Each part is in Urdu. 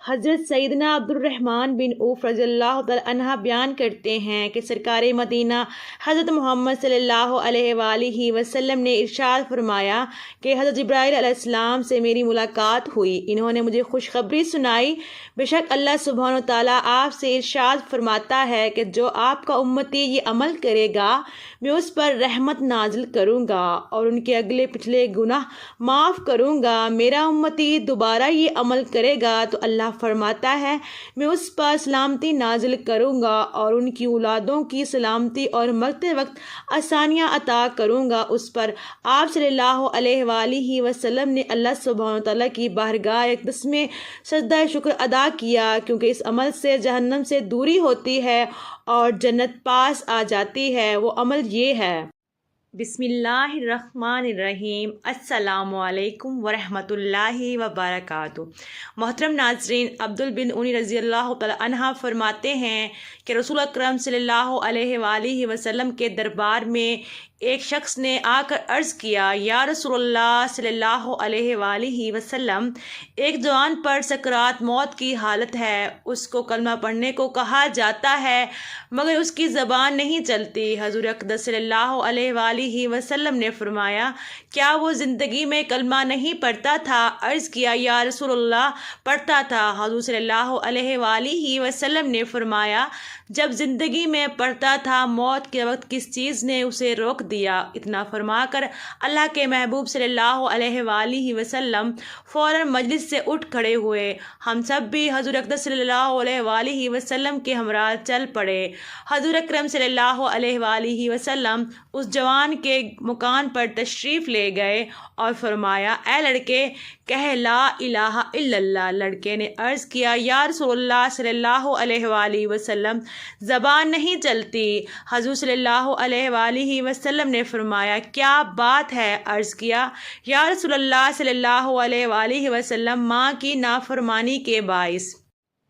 حضرت سیدنا عبد الرحمن بن عوف رضی اللہ تعالی عنہ بیان کرتے ہیں کہ سرکار مدینہ حضرت محمد صلی اللہ علیہ وآلہ وسلم نے ارشاد فرمایا کہ حضرت جبرائیل علیہ السلام سے میری ملاقات ہوئی۔ انہوں نے مجھے خوشخبری سنائی، بے شک اللہ سبحانہ وتعالیٰ آپ سے ارشاد فرماتا ہے کہ جو آپ کا امتی یہ عمل کرے گا میں اس پر رحمت نازل کروں گا اور ان کے اگلے پچھلے گناہ معاف کروں گا۔ میرا امتی دوبارہ یہ عمل کرے گا تو اللہ فرماتا ہے میں اس پر سلامتی نازل کروں گا اور ان کی اولادوں کی سلامتی اور مرتے وقت آسانیاں عطا کروں گا۔ اس پر آپ صلی اللہ علیہ وآلہ وسلم نے اللہ سبحانہ وتعالیٰ کی بارگاہ ایک قسم سجدہ شکر ادا کیا، کیونکہ اس عمل سے جہنم سے دوری ہوتی ہے اور جنت پاس آ جاتی ہے۔ وہ عمل یہ ہے۔ بسم اللہ الرحمن الرحیم۔ السلام علیکم ورحمۃ اللہ وبرکاتہ۔ محترم ناظرین، عبدل بن عنی رضی اللہ تعالی عنہ فرماتے ہیں کہ رسول اکرم صلی اللہ علیہ وآلہ وسلم کے دربار میں ایک شخص نے آ کر عرض کیا، یا رسول اللہ صلی اللہ علیہ وآلہ وسلم، ایک جوان پر سکرات موت کی حالت ہے، اس کو کلمہ پڑھنے کو کہا جاتا ہے مگر اس کی زبان نہیں چلتی۔ حضور اقدس صلی اللہ علیہ وآلہ وسلم نے فرمایا، کیا وہ زندگی میں کلمہ نہیں پڑھتا تھا؟ عرض کیا، یا رسول اللہ پڑھتا تھا۔ حضور صلی اللہ علیہ وآلہ وسلم نے فرمایا، جب زندگی میں پڑھتا تھا موت کے وقت کس چیز نے اسے روک دیا؟ اتنا فرما کر اللہ کے محبوب صلی اللہ علیہ وآلہ وسلم فوراً مجلس سے اٹھ کھڑے ہوئے۔ ہم سب بھی حضور اقدس صلی اللہ علیہ وآلہ وسلم کے ہمراہ چل پڑے۔ حضور اکرم صلی اللہ علیہ وآلہ وسلم اس جوان کے مکان پر تشریف لے گئے اور فرمایا، اے لڑکے کہہ لا الہ الا اللہ۔ لڑکے نے عرض کیا، یا رسول اللہ صلی اللہ علیہ وآلہ وسلم زبان نہیں چلتی۔ حضور صلی اللہ علیہ وآلہ وسلم نے فرمایا، کیا بات ہے؟ عرض کیا، یا رسول اللہ صلی اللہ علیہ وآلہ وسلم ماں کی نافرمانی کے باعث۔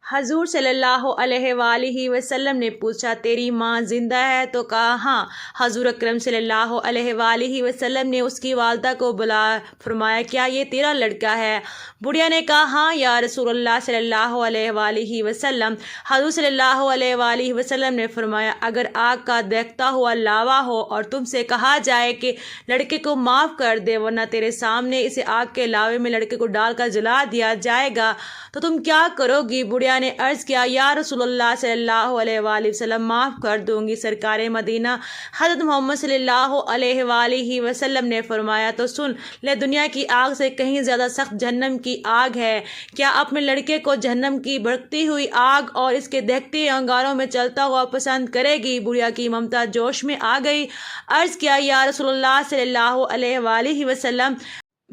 حضور صلی اللہ علیہ وآلہ وسلم نے پوچھا، تیری ماں زندہ ہے؟ تو کہا ہاں۔ حضور اکرم صلی اللہ علیہ وآلہ وسلم نے اس کی والدہ کو بلا فرمایا، کیا یہ تیرا لڑکا ہے؟ بڑھیا نے کہا ہاں یا رسول اللہ صلی اللہ علیہ وآلہ وسلم۔ حضور صلی اللہ علیہ وآلہ وسلم نے فرمایا، اگر آگ کا دیکھتا ہوا لاوا ہو اور تم سے کہا جائے کہ لڑکے کو معاف کر دے ورنہ تیرے سامنے اسے آگ کے لاوے میں لڑکے کو ڈال کر جلا دیا جائے گا تو تم کیا کرو گی؟ بڑھیا نے عرض کیا، یا رسول اللہ صلی اللہ علیہ وآلہ وسلم معاف کر دوں گی۔ سرکار مدینہ حضرت محمد صلی اللہ علیہ وآلہ وسلم نے فرمایا، تو سن لے، دنیا کی آگ سے کہیں زیادہ سخت جہنم کی آگ ہے۔ کیا اپنے لڑکے کو جہنم کی بھڑکتی ہوئی آگ اور اس کے دہتے انگاروں میں چلتا ہوا پسند کرے گی؟ بڑھیا کی ممتا جوش میں آ گئی۔ عرض کیا، یا رسول اللہ صلی اللہ علیہ وآلہ وسلم،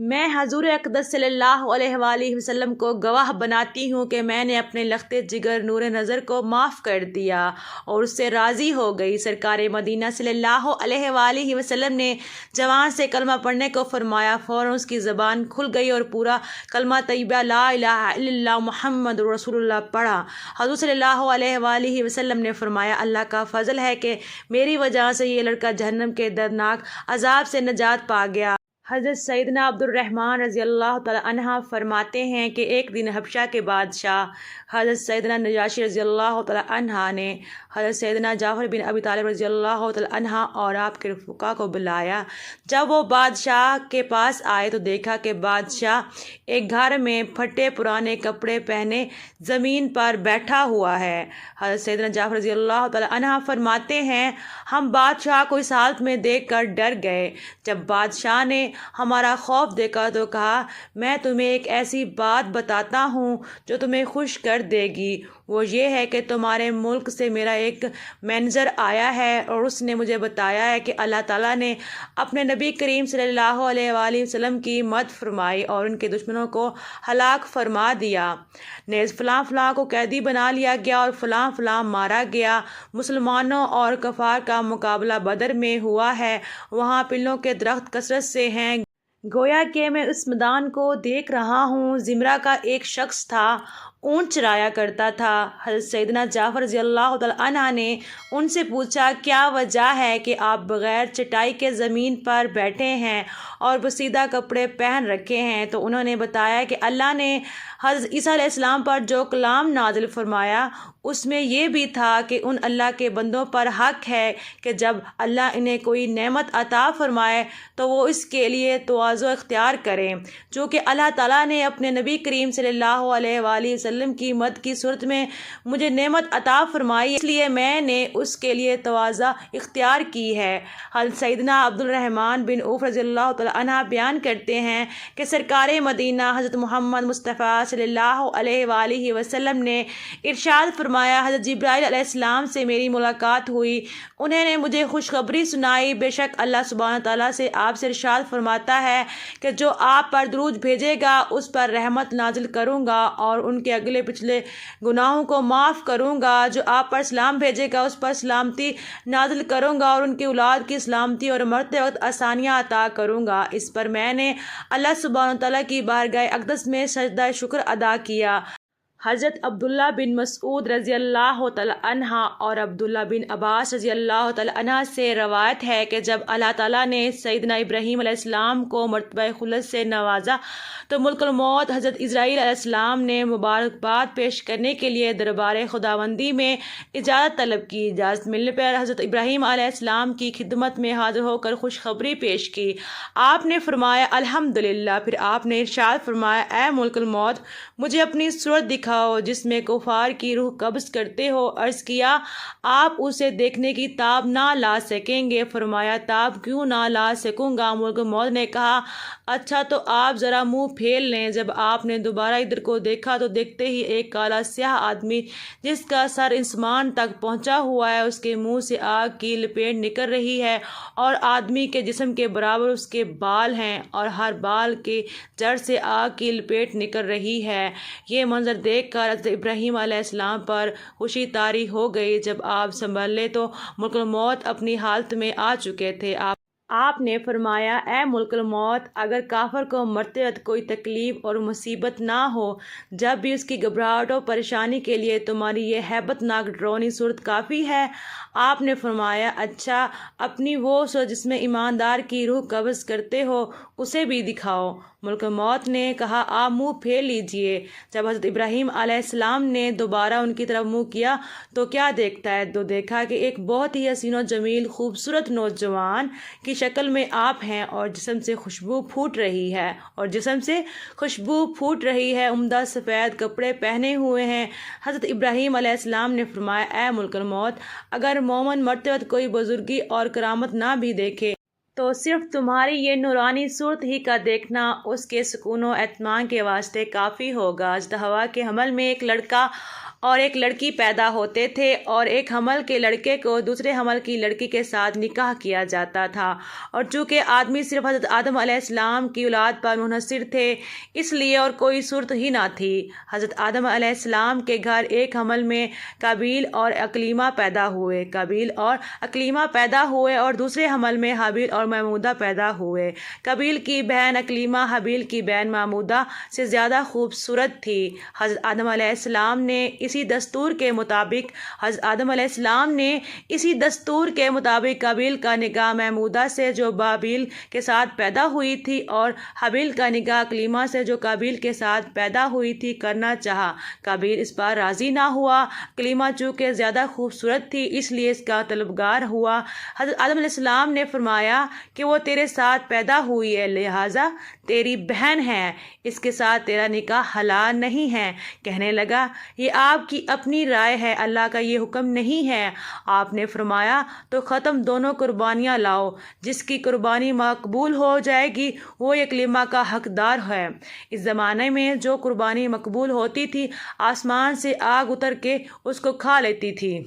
میں حضور اقدس صلی اللہ علیہ وآلہ وسلم کو گواہ بناتی ہوں کہ میں نے اپنے لخت جگر نور نظر کو معاف کر دیا اور اس سے راضی ہو گئی۔ سرکار مدینہ صلی اللہ علیہ وآلہ وسلم نے جوان سے کلمہ پڑھنے کو فرمایا، فوراً اس کی زبان کھل گئی اور پورا کلمہ طیبہ لا الہ الا اللہ محمد رسول اللہ پڑھا۔ حضور صلی اللہ علیہ وآلہ وسلم نے فرمایا، اللہ کا فضل ہے کہ میری وجہ سے یہ لڑکا جہنم کے دردناک عذاب سے نجات پا گیا۔ حضرت سیدنا عبد الرحمن رضی اللہ تعالی عنہ فرماتے ہیں کہ ایک دن حبشہ کے بادشاہ حضرت سیدنا نجاشی رضی اللہ تعالی عنہ نے حضرت سیدنا جعفر بن ابی طالب رضی اللہ تعالی عنہ اور آپ کے رفقا کو بلایا۔ جب وہ بادشاہ کے پاس آئے تو دیکھا کہ بادشاہ ایک گھر میں پھٹے پرانے کپڑے پہنے زمین پر بیٹھا ہوا ہے۔ حضرت سیدنا جعفر رضی اللہ تعالی عنہ فرماتے ہیں، ہم بادشاہ کو اس حالت میں دیکھ کر ڈر گئے۔ جب بادشاہ نے ہمارا خوف دیکھا تو کہا، میں تمہیں ایک ایسی بات بتاتا ہوں جو تمہیں خوش کر دے گی۔ وہ یہ ہے کہ تمہارے ملک سے میرا ایک مینیجر آیا ہے اور اس نے مجھے بتایا ہے کہ اللہ تعالیٰ نے اپنے نبی کریم صلی اللہ علیہ وآلہ وسلم کی مدد فرمائی اور ان کے دشمنوں کو ہلاک فرما دیا۔ نیز فلاں فلاں کو قیدی بنا لیا گیا اور فلاں فلاں مارا گیا۔ مسلمانوں اور کفار کا مقابلہ بدر میں ہوا ہے، وہاں پلوں کے درخت کثرت سے ہیں، گویا کہ میں اس میدان کو دیکھ رہا ہوں۔ زمرہ کا ایک شخص تھا، اونٹ چرایا کرتا تھا۔ حضرت سیدنا جعفر رضی اللہ تعالی عنہ نے ان سے پوچھا، کیا وجہ ہے کہ آپ بغیر چٹائی کے زمین پر بیٹھے ہیں اور بسیدہ کپڑے پہن رکھے ہیں؟ تو انہوں نے بتایا کہ اللہ نے حضرت عیسیٰ علیہ السلام پر جو کلام نازل فرمایا اس میں یہ بھی تھا کہ ان اللہ کے بندوں پر حق ہے کہ جب اللہ انہیں کوئی نعمت عطا فرمائے تو وہ اس کے لیے تواضع اختیار کریں، چونکہ اللہ تعالیٰ نے اپنے نبی کریم صلی اللہ علیہ وآلہ وسلم کی مدد کی صورت میں مجھے نعمت عطا فرمائی، اس لیے میں نے اس کے لیے تواضع اختیار کی ہے۔ حضرت سیدنا عبد الرحمن بن عوف رضی اللہ تعالیٰ عنہ بیان کرتے ہیں کہ سرکار مدینہ حضرت محمد مصطفیٰ صلی اللہ علیہ وآلہ وسلم نے ارشاد فرمایا، حضرت جبرائیل علیہ السلام سے میری ملاقات ہوئی، انہوں نے مجھے خوشخبری سنائی، بے شک اللہ سبحانہ تعالیٰ سے آپ سے ارشاد فرماتا ہے کہ جو آپ پر درود بھیجے گا اس پر رحمت نازل کروں گا اور ان کے اگلے پچھلے گناہوں کو معاف کروں گا، جو آپ پر سلام بھیجے گا اس پر سلامتی نازل کروں گا اور ان کی اولاد کی سلامتی اور مرتے وقت آسانیاں عطا کروں گا۔ اس پر میں نے اللہ سبحانہ تعالیٰ کی بارگاہ اقدس میں سجدہ شکر ادا کیا۔ حضرت عبداللہ بن مسعود رضی اللہ تعالیٰ عنہ اور عبداللہ بن عباس رضی اللہ تعالیٰ عنہ سے روایت ہے کہ جب اللہ تعالیٰ نے سیدنا ابراہیم علیہ السلام کو مرتبہ خلد سے نوازا تو ملک الموت حضرت اسرائیل علیہ السلام نے مبارکباد پیش کرنے کے لیے دربار خداوندی میں اجازت طلب کی۔ اجازت ملنے پر حضرت ابراہیم علیہ السلام کی خدمت میں حاضر ہو کر خوشخبری پیش کی۔ آپ نے فرمایا الحمدللہ۔ پھر آپ نے ارشاد فرمایا، اے ملک الموت، مجھے اپنی صورت دکھاؤ جس میں کفار کی روح قبض کرتے ہو۔ عرض کیا، آپ اسے دیکھنے کی تاب نہ لا سکیں گے؟ فرمایا، تاب کیوں نہ لا سکوں گا؟ ملک موت نے کہا، اچھا تو آپ ذرا منہ پھیر لیں۔ جب آپ نے دوبارہ ادھر کو دیکھا تو دیکھتے ہی ایک کالا سیاہ آدمی جس کا سر آسمان تک پہنچا ہوا ہے، اس کے منہ سے آگ کی لپیٹ نکل رہی ہے اور آدمی کے جسم کے برابر اس کے بال ہیں اور ہر بال کے جڑ سے آگ کی لپیٹ نکل رہی ہے۔ یہ منظر دیکھ کر حضرت ابراہیم علیہ السلام پر خوشی طاری ہو گئی۔ جب آپ سنبھلے تو ملک الموت اپنی حالت میں آ چکے تھے۔ آپ نے فرمایا، اے ملک الموت، اگر کافر کو مرتے وقت کوئی تکلیف اور مصیبت نہ ہو، جب بھی اس کی گھبراہٹ اور پریشانی کے لیے تمہاری یہ ہیبت ناک ڈراؤنی صورت کافی ہے؟ آپ نے فرمایا، اچھا اپنی وہ صورت جس میں ایماندار کی روح قبض کرتے ہو اسے بھی دکھاؤ۔ ملک موت نے کہا، آپ منہ پھیر لیجئے۔ جب حضرت ابراہیم علیہ السلام نے دوبارہ ان کی طرف منہ کیا تو کیا دیکھتا ہے؟ تو دیکھا کہ ایک بہت ہی حسین و جمیل خوبصورت نوجوان کی شکل میں آپ ہیں اور جسم سے خوشبو پھوٹ رہی ہے، عمدہ سفید کپڑے پہنے ہوئے ہیں۔ حضرت ابراہیم علیہ السلام نے فرمایا، اے ملک الموت، اگر مومن مرتے وقت کوئی بزرگی اور کرامت نہ بھی دیکھے تو صرف تمہاری یہ نورانی صورت ہی کا دیکھنا اس کے سکون و اطمینان کے واسطے کافی ہوگا۔ حضرت حوا کے حمل میں ایک لڑکا اور ایک لڑکی پیدا ہوتے تھے اور ایک حمل کے لڑکے کو دوسرے حمل کی لڑکی کے ساتھ نکاح کیا جاتا تھا، اور چونکہ آدمی صرف حضرت آدم علیہ السلام کی اولاد پر منحصر تھے اس لیے اور کوئی صورت ہی نہ تھی۔ حضرت آدم علیہ السلام کے گھر ایک حمل میں قابیل اور اکلیمہ پیدا ہوئے اور دوسرے حمل میں حابیل اور محمودہ پیدا ہوئے۔ قابیل کی بہن اکلیمہ حابیل کی بہن محمودہ سے زیادہ خوبصورت تھی۔ حضرت آدم علیہ السلام نے اسی دستور کے مطابق قابیل کا نکاح محمودہ سے جو حابیل کے ساتھ پیدا ہوئی تھی اور حابیل کا نکاح اکلیمہ سے جو قابیل کے ساتھ پیدا ہوئی تھی کرنا چاہا۔ قابیل اس پر راضی نہ ہوا۔ اکلیمہ چونکہ زیادہ خوبصورت تھی اس لیے اس کا طلبگار ہوا۔ حضرت آدم علیہ السلام نے فرمایا کہ وہ تیرے ساتھ پیدا ہوئی ہے، لہٰذا تیری بہن ہے، اس کے ساتھ تیرا نکاح حلال نہیں ہے۔ کہنے لگا، یہ آپ کی اپنی رائے ہے، اللہ کا یہ حکم نہیں ہے۔ آپ نے فرمایا، تو ختم دونوں قربانیاں لاؤ، جس کی قربانی مقبول ہو جائے گی وہ اکلیمہ کا حقدار ہے۔ اس زمانے میں جو قربانی مقبول ہوتی تھی آسمان سے آگ اتر کے اس کو کھا لیتی تھی۔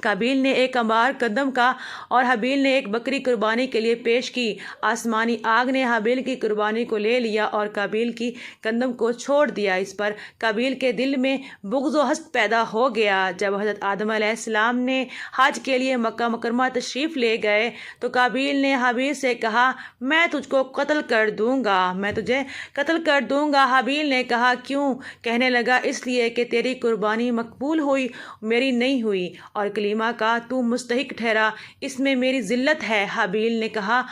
قابیل نے ایک انبار گندم کا اور حابیل نے ایک بکری قربانی کے لیے پیش کی۔ آسمانی آگ نے حابیل کی قربانی کو لے لیا اور قابیل کی گندم کو چھوڑ دیا۔ اس پر قابیل کے دل میں بغض و حسد پیدا ہو گیا۔ جب حضرت آدم علیہ السلام نے حج کے لیے مکہ مکرمہ تشریف لے گئے تو قابیل نے حابیل سے کہا، میں تجھ کو قتل کر دوں گا، میں تجھے قتل کر دوں گا۔ حابیل نے کہا، کیوں؟ کہنے لگا، اس لیے کہ تیری قربانی مقبول ہوئی، میری نہیں ہوئی، اور کلیمہ کا تو مستحق ٹھہرا، اس میں میری ذلت ہے۔ حابیل نے کہا،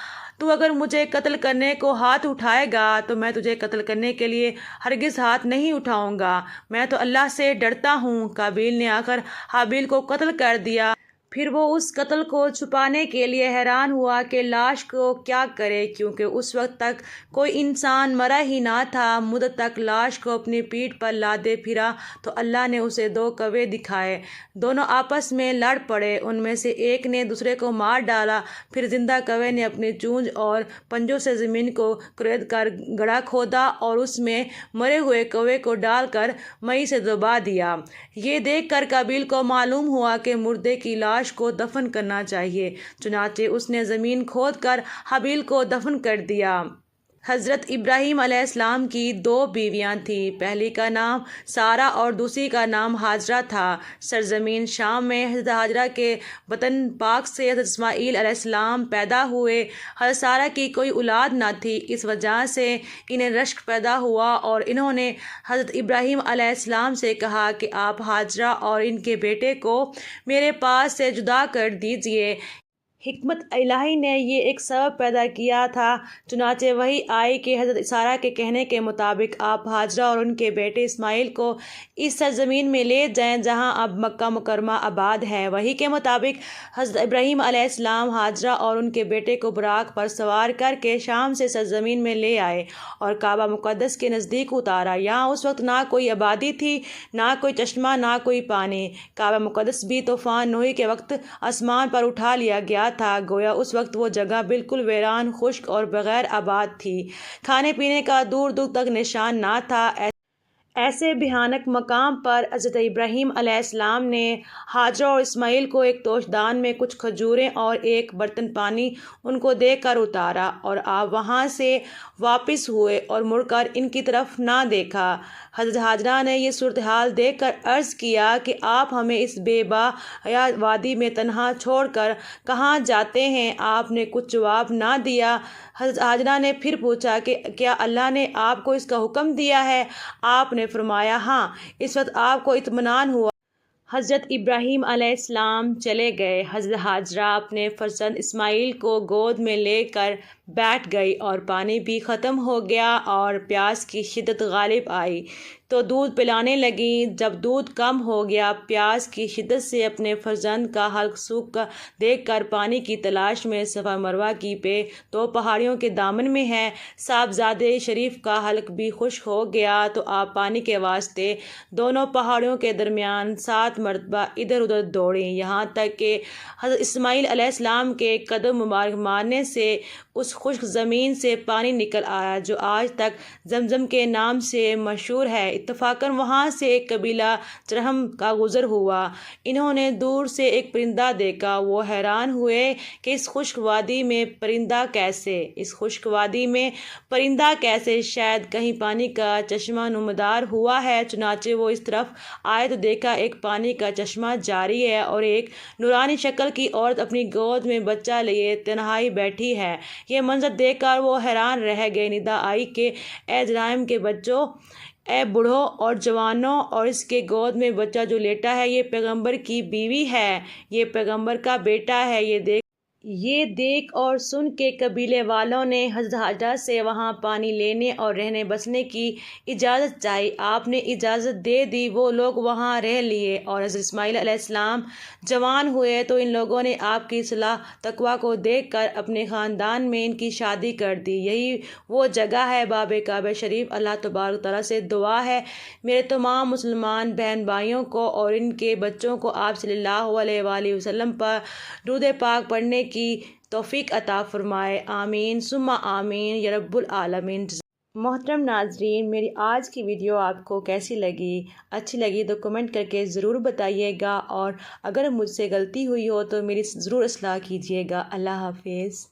تو اگر مجھے قتل کرنے کو ہاتھ اٹھائے گا تو میں تجھے قتل کرنے کے لیے ہرگز ہاتھ نہیں اٹھاؤں گا، میں تو اللہ سے ڈرتا ہوں۔ قابیل نے آ کر حابیل کو قتل کر دیا۔ پھر وہ اس قتل کو چھپانے کے لیے حیران ہوا کہ لاش کو کیا کرے، کیونکہ اس وقت تک کوئی انسان مرا ہی نہ تھا۔ مدت تک لاش کو اپنی پیٹھ پر لادے پھرا تو اللہ نے اسے 2 کوے دکھائے۔ دونوں آپس میں لڑ پڑے، ان میں سے ایک نے دوسرے کو مار ڈالا۔ پھر زندہ کوے نے اپنی چونچ اور پنجوں سے زمین کو کریت کر گڑھا کھودا اور اس میں مرے ہوئے کوے کو ڈال کر مئی سے دبا دیا۔ یہ دیکھ کر قابیل کو معلوم ہوا کہ مردے کی لاش کو دفن کرنا چاہیے، چنانچہ اس نے زمین کھود کر حابیل کو دفن کر دیا۔ حضرت ابراہیم علیہ السلام کی 2 بیویاں تھیں، پہلی کا نام سارہ اور دوسری کا نام ہاجرہ تھا۔ سرزمین شام میں حضرت ہاجرہ کے بطن پاک سے حضرت اسماعیل علیہ السلام پیدا ہوئے۔ حضرت سارہ کی کوئی اولاد نہ تھی، اس وجہ سے انہیں رشک پیدا ہوا اور انہوں نے حضرت ابراہیم علیہ السلام سے کہا کہ آپ ہاجرہ اور ان کے بیٹے کو میرے پاس سے جدا کر دیجیے۔ حکمت الہی نے یہ ایک سبب پیدا کیا تھا، چنانچہ وحی آئی کہ حضرت سارہ کے کہنے کے مطابق آپ ہاجرہ اور ان کے بیٹے اسماعیل کو اس سرزمین میں لے جائیں جہاں اب مکہ مکرمہ آباد ہے۔ وحی کے مطابق حضرت ابراہیم علیہ السلام ہاجرہ اور ان کے بیٹے کو براق پر سوار کر کے شام سے سرزمین میں لے آئے اور کعبہ مقدس کے نزدیک اتارا۔ یہاں اس وقت نہ کوئی آبادی تھی، نہ کوئی چشمہ، نہ کوئی پانی۔ کعبہ مقدس بھی طوفان نوح کے وقت آسمان پر اٹھا لیا گیا تھا، گویا اس وقت وہ جگہ بالکل ویران، خشک اور بغیر آباد تھی۔ کھانے پینے کا دور دور تک نشان نہ تھا۔ ایسے بھیانک مقام پر حضرت ابراہیم علیہ السلام نے ہاجرہ اور اسماعیل کو ایک توشدان میں کچھ کھجوریں اور ایک برتن پانی ان کو دے کر اتارا اور آپ وہاں سے واپس ہوئے اور مڑ کر ان کی طرف نہ دیکھا۔ حضرت ہاجرہ نے یہ صورتحال دیکھ کر عرض کیا کہ آپ ہمیں اس بے بایا وادی میں تنہا چھوڑ کر کہاں جاتے ہیں؟ آپ نے کچھ جواب نہ دیا۔ حضرت ہاجرہ نے پھر پوچھا کہ کیا اللہ نے آپ کو اس کا حکم دیا ہے؟ آپ نے فرمایا ہاں۔ اس وقت آپ کو اطمینان ہوا۔ حضرت ابراہیم علیہ السلام چلے گئے۔ حضرت ہاجرہ اپنے فرزند اسماعیل کو گود میں لے کر بیٹھ گئی اور پانی بھی ختم ہو گیا اور پیاس کی شدت غالب آئی تو دودھ پلانے لگیں۔ جب دودھ کم ہو گیا، پیاس کی شدت سے اپنے فرزند کا حلق سوکھ دیکھ کر پانی کی تلاش میں صفا مروہ کی پہ 2 پہاڑیوں کے دامن میں ہے، صاحبزادے شریف کا حلق بھی خشک ہو گیا تو آپ پانی کے واسطے دونوں پہاڑیوں کے درمیان 7 مرتبہ ادھر ادھر دوڑیں، یہاں تک کہ حضرت اسماعیل علیہ السلام کے قدم مبارک مارنے سے اس خشک زمین سے پانی نکل آیا جو آج تک زمزم کے نام سے مشہور ہے۔ اتفاقاً وہاں سے ایک قبیلہ جرہم کا گزر ہوا۔ انہوں نے دور سے ایک پرندہ دیکھا، وہ حیران ہوئے کہ اس خشک وادی میں پرندہ کیسے؟ شاید کہیں پانی کا چشمہ نمودار ہوا ہے۔ چنانچہ وہ اس طرف آئے تو دیکھا ایک پانی کا چشمہ جاری ہے اور ایک نورانی شکل کی عورت اپنی گود میں بچہ لیے تنہائی بیٹھی ہے۔ یہ منظر دیکھ کر وہ حیران رہ گئے۔ ندا آئی کہ اے جرائم کے بچوں، اے بوڑھوں اور جوانوں، اور اس کے گود میں بچہ جو لیٹا ہے یہ پیغمبر کی بیوی ہے، یہ پیغمبر کا بیٹا ہے۔ یہ دیکھ اور سن کے قبیلے والوں نے حضرت ہاجرہ سے وہاں پانی لینے اور رہنے بسنے کی اجازت چاہی۔ آپ نے اجازت دے دی، وہ لوگ وہاں رہ لیے اور حضرت اسماعیل علیہ السلام جوان ہوئے تو ان لوگوں نے آپ کی صلاح تقویٰ کو دیکھ کر اپنے خاندان میں ان کی شادی کر دی۔ یہی وہ جگہ ہے باب کعبہ شریف۔ اللہ تبارک تعالیٰ سے دعا ہے میرے تمام مسلمان بہن بھائیوں کو اور ان کے بچوں کو آپ صلی اللہ علیہ وآلہ وسلم پر درود پاک پڑھنے کی توفیق عطا فرمائے، آمین ثم آمین یا رب العالمین۔ محترم ناظرین، میری آج کی ویڈیو آپ کو کیسی لگی؟ اچھی لگی تو کمنٹ کر کے ضرور بتائیے گا، اور اگر مجھ سے غلطی ہوئی ہو تو میری ضرور اصلاح کیجیے گا۔ اللہ حافظ۔